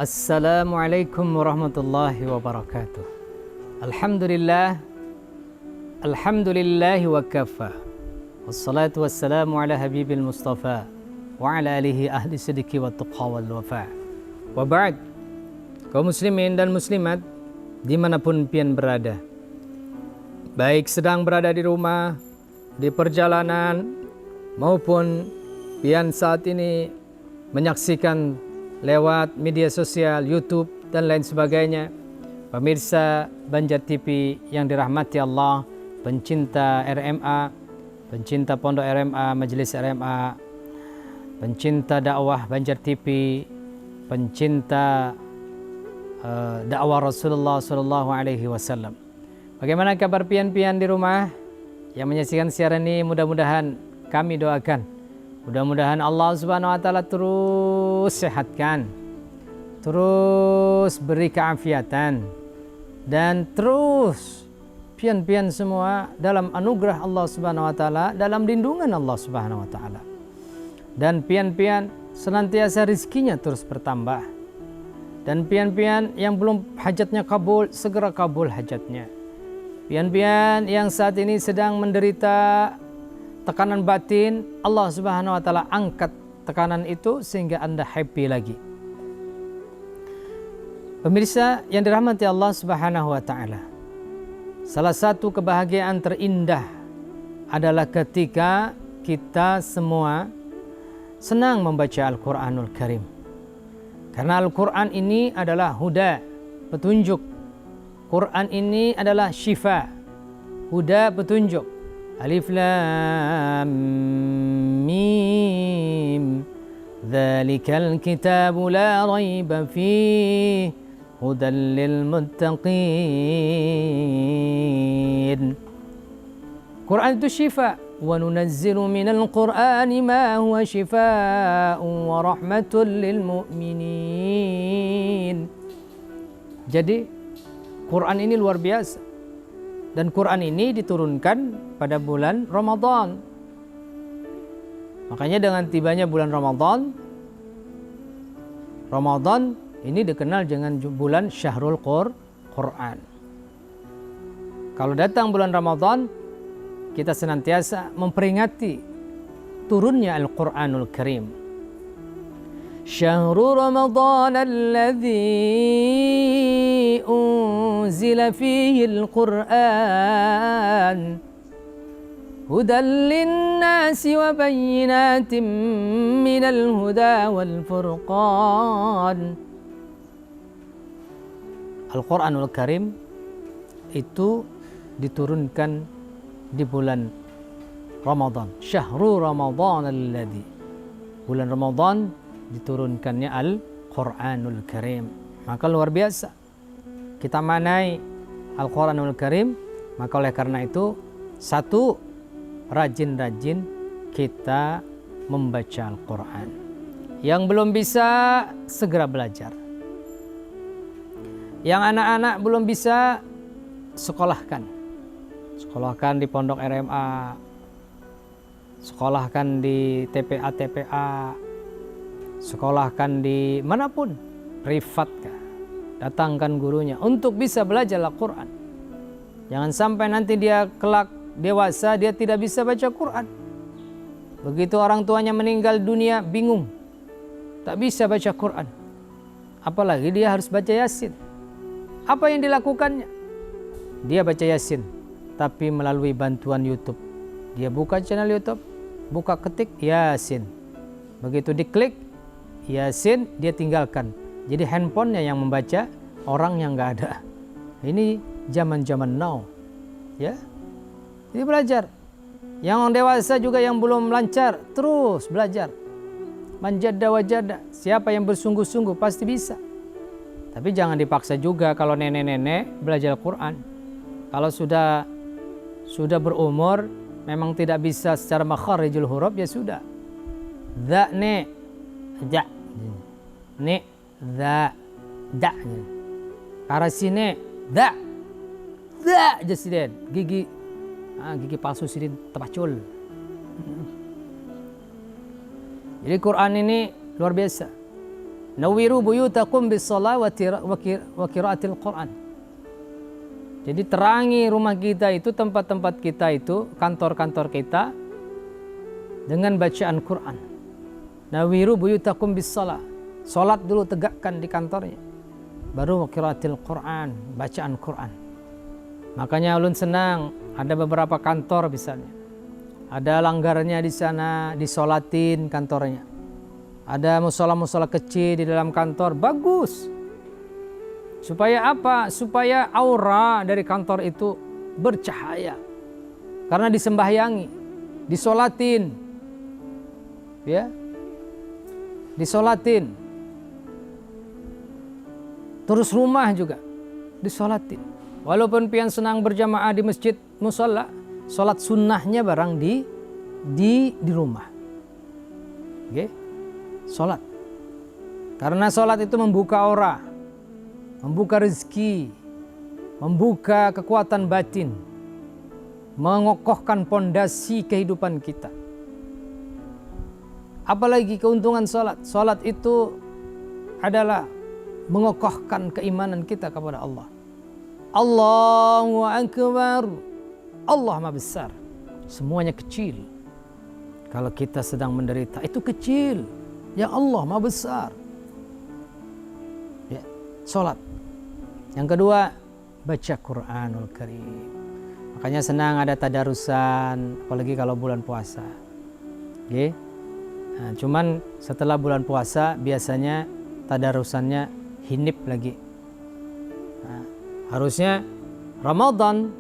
Assalamualaikum warahmatullahi wabarakatuh. Alhamdulillahi wa kafa. Wassalatu wassalamu ala habibil mustafa wa ala alihi ahli sidiki wa tuqa wal wafa. Wa ba'd. Kaum muslimin dan muslimat dimanapun pian berada, baik sedang berada di rumah, di perjalanan, maupun pian saat ini menyaksikan lewat media sosial, YouTube dan lain sebagainya. Pemirsa Banjar TV yang dirahmati Allah, pencinta RMA, pencinta Pondok RMA, Majelis RMA, pencinta dakwah Banjar TV, pencinta dakwah Rasulullah Sallallahu Alaihi Wasallam. Bagaimana kabar pian-pian di rumah yang menyaksikan siaran ini? Mudah-mudahan kami doakan, mudah-mudahan Allah Subhanahu Wa Taala terus sehatkan, terus beri keafiatan, dan terus pian-pian semua dalam anugerah Allah Subhanahu Wa Taala, dalam lindungan Allah Subhanahu Wa Taala, dan pian-pian senantiasa rizkinya terus bertambah, dan pian-pian yang belum hajatnya kabul segera kabul hajatnya. Pian-pian yang saat ini sedang menderita tekanan batin, Allah Subhanahu Wa Taala angkat tekanan itu sehingga Anda happy lagi. Pemirsa yang dirahmati Allah Subhanahu Wa Taala, salah satu kebahagiaan terindah adalah ketika kita semua senang membaca Al-Quranul Karim. Karena Al-Quran ini adalah huda, petunjuk. Quran ini adalah syifa, huda, petunjuk. Alif Lam Mim, Dzalikal kitabu la raiba fihi, hudan lil muttaqin. Quran itu syifa. Wa nunazzilu minal Qur'ani ma huwa shifaa'un wa rahmatun lil mu'minin. Jadi Quran ini luar biasa. Dan Quran ini diturunkan pada bulan Ramadan. Makanya dengan tibanya bulan Ramadan ini dikenal dengan bulan Syahrul Quran. Kalau datang bulan Ramadan, kita senantiasa memperingati turunnya Al-Quranul Karim. Syahrul Ramadan alladzi unzila fihi Al-Quran hudan linnasi wa bayyinatin minal huda wal furqan. Al-Quranul Karim itu diturunkan di bulan Ramadan. Syahrul Ramadan alladzi, bulan Ramadan diturunkannya Al-Quranul Karim. Maka luar biasa kita manai Al-Quranul Karim. Maka oleh karena itu, satu, rajin-rajin kita membaca Al-Quran. Yang belum bisa, segera belajar. Yang anak-anak belum bisa, sekolahkan di Pondok RMA, sekolahkan di TPA, sekolahkan di manapun, privat kah, datangkan gurunya untuk bisa belajar Al-Quran. Jangan sampai nanti dia kelak dewasa dia tidak bisa baca Quran. Begitu orang tuanya meninggal dunia, bingung, tak bisa baca Quran, apalagi dia harus baca Yasin. Apa yang dilakukannya? Dia baca Yasin, tapi melalui bantuan YouTube. Dia buka channel YouTube, buka ketik Yasin. Begitu diklik Yasin, dia tinggalkan. Jadi handphonenya yang membaca, orang yang nggak ada. Ini zaman-zaman now, ya. Jadi belajar. Yang orang dewasa juga yang belum lancar, terus belajar. Manjada wajada. Siapa yang bersungguh-sungguh pasti bisa. Tapi jangan dipaksa juga kalau nenek-nenek belajar Quran. Kalau sudah berumur, memang tidak bisa secara makharijul huruf, ya sudah. Dha ne, da, ne, dha, da. Karasine, da, jasiden. Gigi palsu sidin tepacul. Jadi Quran ini luar biasa. Nawiru buyutakum bis-shalah wa qiraatil Qur'an. Jadi terangi rumah kita itu, tempat-tempat kita itu, kantor-kantor kita dengan bacaan Quran. Nawiru buyutakum bis-shalah. Salat dulu tegakkan di kantornya. Baru qiraatil Quran, bacaan Quran. Makanya ulun senang ada beberapa kantor misalnya. Ada langgarnya di sana, disolatin kantornya. Ada musola-musola kecil di dalam kantor, bagus. Supaya apa? Supaya aura dari kantor itu bercahaya. Karena disembahyangi, disolatin. Ya. Disolatin. Terus rumah juga disolatin. Walaupun pian senang berjamaah di masjid musola, solat sunnahnya barang di rumah. Oke? Solat. Karena solat itu membuka aura, membuka rezeki, membuka kekuatan batin, mengokohkan pondasi kehidupan kita. Apalagi keuntungan salat. Salat itu adalah mengokohkan keimanan kita kepada Allah. Allahu Akbar. Allah Maha Besar. Semuanya kecil. Kalau kita sedang menderita, itu kecil. Ya Allah Maha Besar. Ya, salat. Yang kedua, baca Quranul Karim. Makanya senang ada tadarusan, apalagi kalau bulan puasa. Oke. Nah, cuman setelah bulan puasa biasanya tadarusannya hinip lagi. Nah, harusnya Ramadan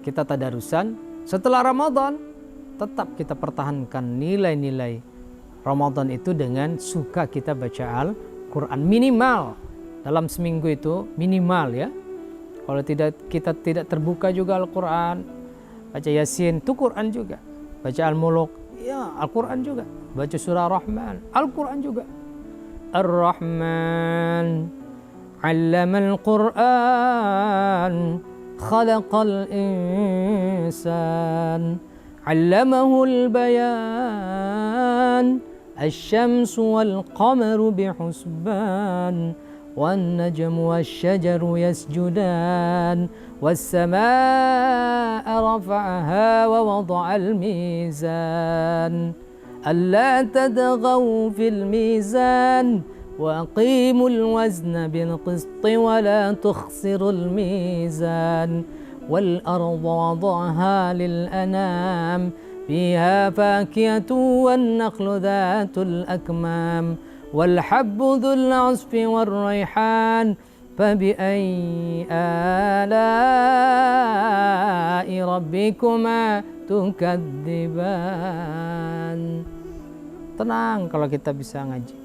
kita tadarusan, setelah Ramadan tetap kita pertahankan nilai-nilai Ramadan itu dengan suka kita baca Al-Quran minimal dalam seminggu itu minimal ya. Kalau kita tidak terbuka juga Al-Quran, baca Yasin itu Quran juga, baca Al-Muluk ya Al-Quran juga, baca surah Rahman Al-Quran juga. Ar-Rahman 'allamal Qur'an khalaqal insan 'allamahul bayan asy-syamsu wal qamaru bihusban wan najmu wasy-syajaru yasjudan was samaa'a rafa'aha wa wada'al mizan ألا تطغوا في الميزان وأقيموا الوزن بالقسط ولا تخسروا الميزان والأرض وضعها للأنام فيها فاكهة والنخل ذات الأكمام والحب ذو العصف والريحان فبأي آلاء ربكما tukadziban. Tenang kalau kita bisa ngaji.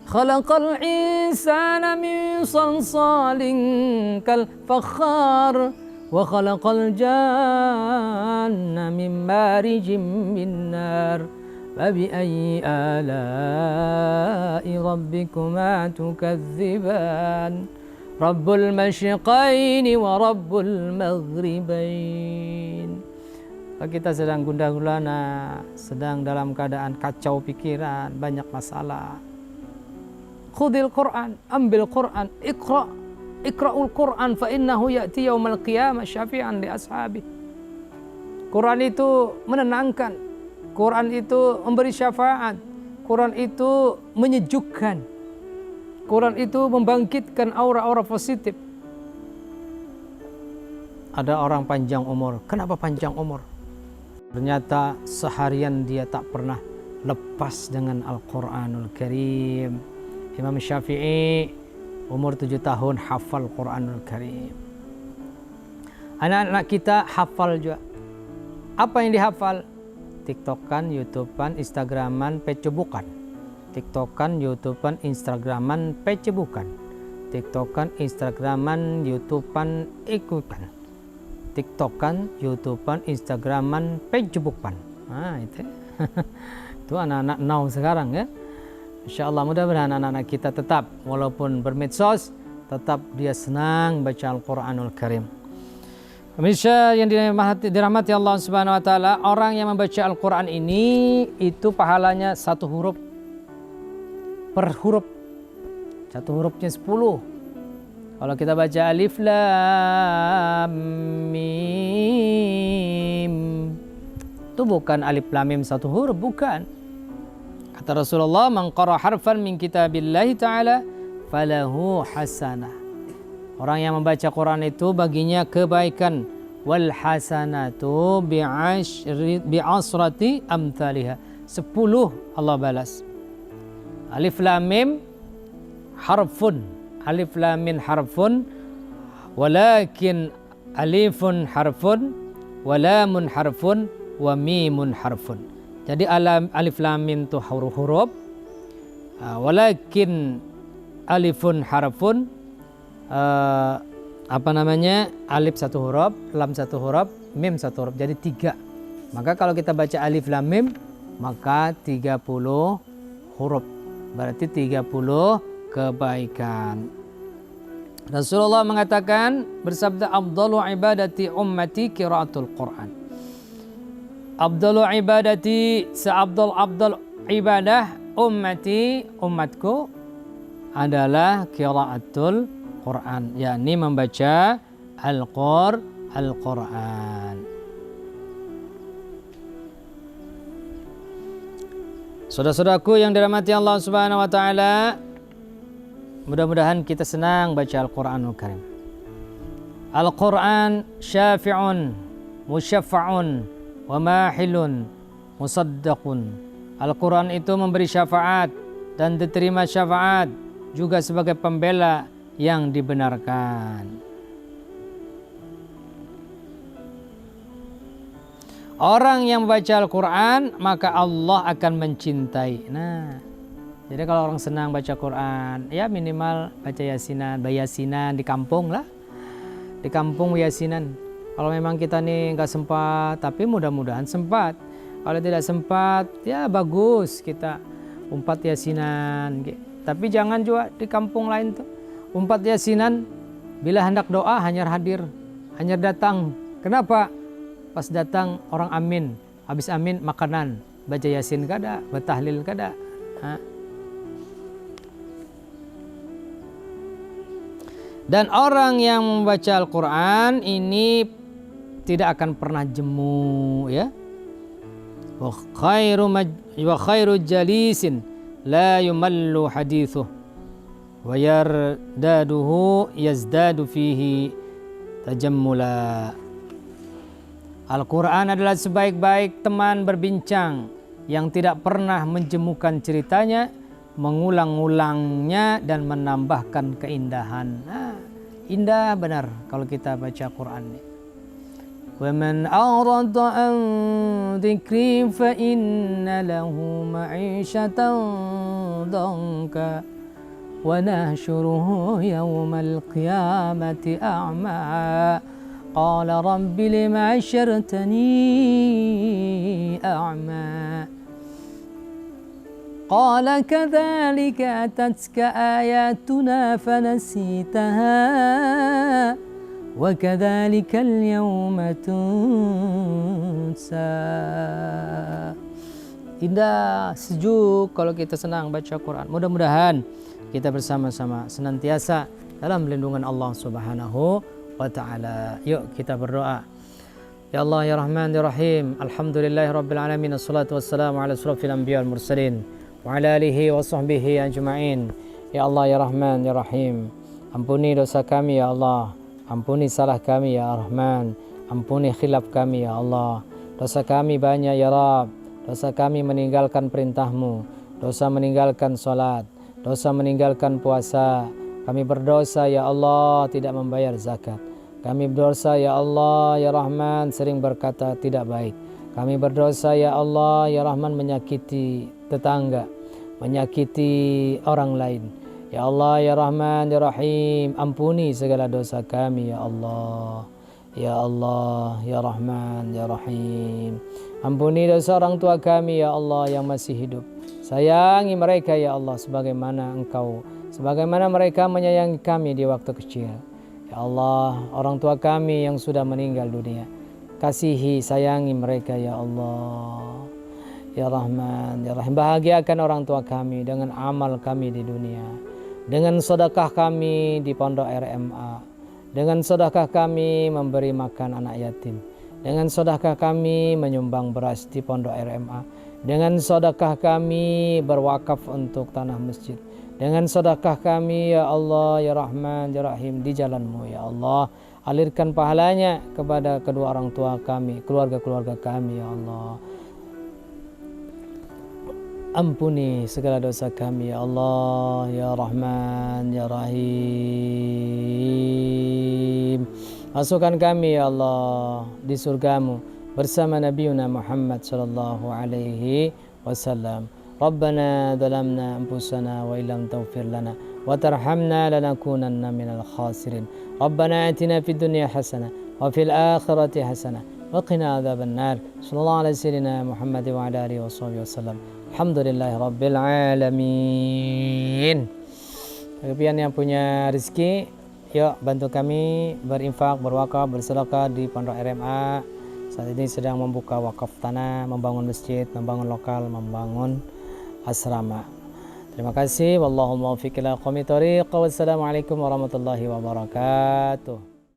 Khalaqal insana min salsalin kal fakhar wa khalaqal janna min marijim min nar fabi ayyi ala'i rabbikuma tukadziban. Rabbul masyriqaini wa rabbul maghribain. Kalau kita sedang gundah gulana, sedang dalam keadaan kacau pikiran, banyak masalah. Khudil Quran, ambil Quran, iqra'ul Quran fa innahu ya'ti yaumal qiyamah syafi'an li ashabi. Quran itu menenangkan, Quran itu memberi syafaat, Quran itu menyejukkan, Quran itu membangkitkan aura-aura positif. Ada orang panjang umur, kenapa panjang umur? Ternyata seharian dia tak pernah lepas dengan Al-Quranul Karim. Imam Syafi'i umur 7 tahun hafal Quranul Karim. Anak-anak kita hafal juga. Apa yang dihafal? TikTokan, YouTubean, Instagraman, pecebukan. TikTokan, YouTubean, Instagraman, pecebukan. TikTokan, Instagraman, YouTubean, ikutan. TikTokan, YouTubean, Instagraman, pecebukan. Nah itu. Itu anak-anak now sekarang ya. Insyaallah mudah-mudahan anak-anak kita tetap walaupun bermedsos tetap dia senang baca Al-Quranul Karim. Pemirsa yang dirahmati Allah Subhanahu wa taala, orang yang membaca Al-Quran ini itu pahalanya 1 huruf per huruf Satu hurufnya 10. Kalau kita baca alif lam mim, itu bukan alif lam mim satu huruf, bukan. Kata Rasulullah, man qara harfan min kitabillahi ta'ala falahu hasanah. Orang yang membaca Quran itu baginya kebaikan. Wal hasanatu bi'asrati amthaliha. 10 Allah balas. Alif lam mim harfun. Alif lam mim harfun. Walakin alifun harfun. Walamun harfun. Wa mimun harfun. Jadi alif lam mim itu huruf-huruf. Walakin alifun harfun. Alif satu huruf, lam satu huruf, mim satu huruf, jadi 3. Maka kalau kita baca alif lam mim, maka 30 huruf, berarti 30 kebaikan. Rasulullah mengatakan, bersabda, afdalu ibadati ummati qiraatul Quran. Afdalu ibadati, seabdal ibadah ummati, umatku adalah qiraatul Quran, yakni membaca Al-Quran. Saudara-saudaraku yang dirahmati Allah Subhanahu wa taala, mudah-mudahan kita senang baca Al-Qur'anul Karim. Al-Qur'an syafi'un, musyaffa'un, wa mahilun, musaddaqun. Al-Qur'an itu memberi syafaat dan diterima syafaat, juga sebagai pembela yang dibenarkan. Orang yang membaca Al-Quran, maka Allah akan mencintai. Nah, jadi kalau orang senang baca Quran, ya minimal baca yasinan, bayasinan di kampung lah. Di kampung yasinan. Kalau memang kita nih nggak sempat, tapi mudah-mudahan sempat. Kalau tidak sempat, ya bagus kita umpat yasinan. Tapi jangan juga di kampung lain tuh. Umpat yasinan, bila hendak doa hanya hadir, hanya datang. Kenapa? Pas datang orang amin, habis amin makanan, baca yasin kada, bertahlil kada. Dan orang yang membaca Al-Quran ini tidak akan pernah jemu, ya. Wa khairu jalisin la yumallu hadithuh. Wa yardaduhu yazdadu fihi tajammula. Al-Quran adalah sebaik-baik teman berbincang yang tidak pernah menjemukan ceritanya, mengulang-ulangnya dan menambahkan keindahan. Indah benar kalau kita baca Quran ini. Wa man a'rada an dzikri fa inna lahu ma'isyatan danka ونحشره يوم القيامة أعمى قال رب لم حشرتني أعمى قال كذلك أتتك آياتنا فنسيتها وكذلك اليوم تنسى. Indah, sejuk kalau kita senang baca Quran. Mudah-mudahan kita bersama-sama senantiasa dalam lindungan Allah Subhanahu wa taala. Yuk kita berdoa. Ya Allah ya Rahman ya Rahim. Alhamdulillahirabbil alamin. Wassalatu wassalamu ala asrofil anbiya wal mursalin wa ala alihi wa sahbihi ajma'in. Ya Allah ya Rahman ya Rahim. Ampuni dosa kami ya Allah. Ampuni salah kami ya Rahman. Ampuni khilaf kami ya Allah. Dosa kami banyak ya Rabb. Dosa kami meninggalkan perintah-Mu. Dosa meninggalkan salat. Dosa meninggalkan puasa. Kami berdosa ya Allah tidak membayar zakat. Kami berdosa ya Allah ya Rahman sering berkata tidak baik. Kami berdosa ya Allah ya Rahman menyakiti tetangga, menyakiti orang lain. Ya Allah ya Rahman ya Rahim, ampuni segala dosa kami ya Allah. Ya Allah ya Rahman ya Rahim, ampuni dosa orang tua kami ya Allah yang masih hidup. Sayangi mereka ya Allah sebagaimana mereka menyayangi kami di waktu kecil. Ya Allah, orang tua kami yang sudah meninggal dunia, kasihi, sayangi mereka ya Allah. Ya Rahman ya Rahim, bahagiakan orang tua kami dengan amal kami di dunia. dengan sedekah kami di Pondok RMA, dengan sedekah kami memberi makan anak yatim, dengan sedekah kami menyumbang beras di Pondok RMA, dengan sedekah kami berwakaf untuk tanah masjid, dengan sedekah kami ya Allah ya Rahman ya Rahim di jalan-Mu ya Allah, alirkan pahalanya kepada kedua orang tua kami, keluarga-keluarga kami ya Allah. Ampuni segala dosa kami ya Allah ya Rahman ya Rahim. Masukkan kami ya Allah di surgamu bersama Nabiuna Muhammad sallallahu alaihi wasallam. Rabbana zalamna anfusana wa illam taghfir lana wa tarhamna lanakunanna minal khasirin. Rabbana atina fid dunya hasanah wa fil akhirati hasanah wa qina adzaban nar. Sallallahu alaihi sayyidina Muhammad wa ala alihi washabihi wasallam. Alhamdulillahi rabbil alamin. Kemudian yang punya rezeki, yuk bantu kami berinfak, berwakaf, bersedekah di Pondok RMA. Saat ini sedang membuka wakaf tanah, membangun masjid, membangun lokal, membangun asrama. Terima kasih. Wallahul muwaffiq ila aqwamit thoriq. Wassalamualaikum warahmatullahi wabarakatuh.